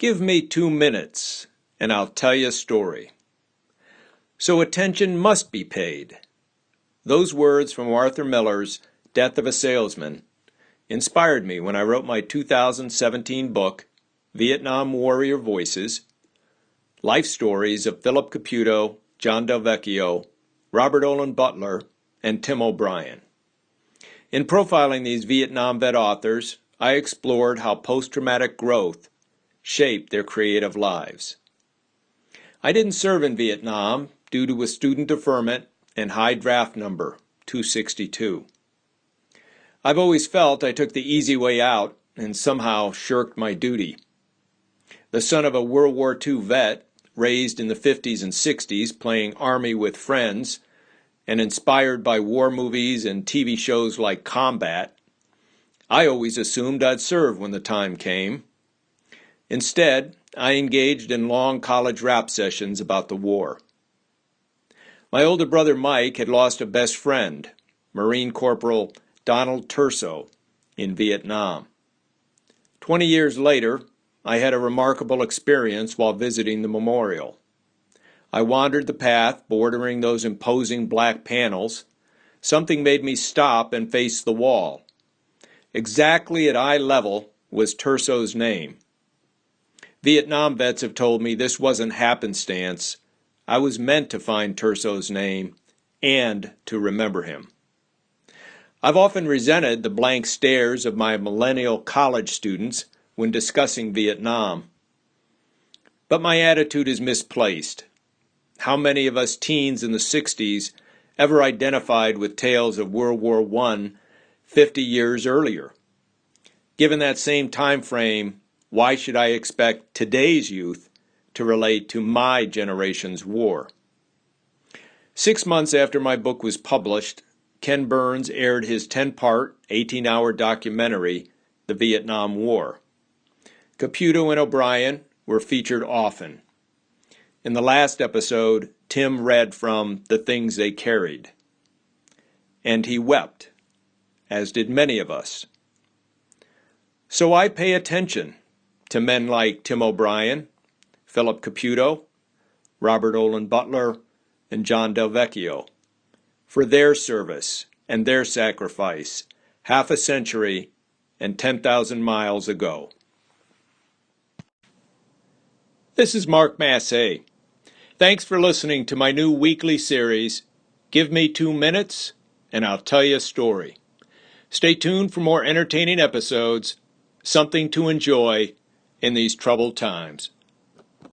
Give me 2 minutes, and I'll tell you a story. So attention must be paid. Those words from Arthur Miller's Death of a Salesman inspired me when I wrote my 2017 book, Vietnam Warrior Voices, Life Stories of Philip Caputo, John Del Vecchio, Robert Olen Butler, and Tim O'Brien. In profiling these Vietnam vet authors, I explored how post-traumatic growth shaped their creative lives. I didn't serve in Vietnam due to a student deferment and high draft number, 262. I've always felt I took the easy way out and somehow shirked my duty. The son of a World War II vet, raised in the 50s and 60s playing Army with friends, and inspired by war movies and TV shows like Combat, I always assumed I'd serve when the time came. Instead, I engaged in long college rap sessions about the war. My older brother Mike had lost a best friend, Marine Corporal Donald Turso, in Vietnam. 20 years later, I had a remarkable experience while visiting the memorial. I wandered the path bordering those imposing black panels. Something made me stop and face the wall. Exactly at eye level was Turso's name. Vietnam vets have told me this wasn't happenstance. I was meant to find Turso's name and to remember him. I've often resented the blank stares of my millennial college students when discussing Vietnam. But my attitude is misplaced. How many of us teens in the 60s ever identified with tales of World War I 50 years earlier? Given that same time frame, why should I expect today's youth to relate to my generation's war? 6 months after my book was published, Ken Burns aired his 10-part, 18-hour documentary, The Vietnam War. Caputo and O'Brien were featured often. In the last episode, Tim read from The Things They Carried. And he wept, as did many of us. So I pay attention to men like Tim O'Brien, Philip Caputo, Robert Olen Butler, and John Del Vecchio for their service and their sacrifice half a century and 10,000 miles ago. This is Mark Massey. Thanks for listening to my new weekly series, Give Me 2 Minutes, and I'll tell you a story. Stay tuned for more entertaining episodes, something to enjoy in these troubled times.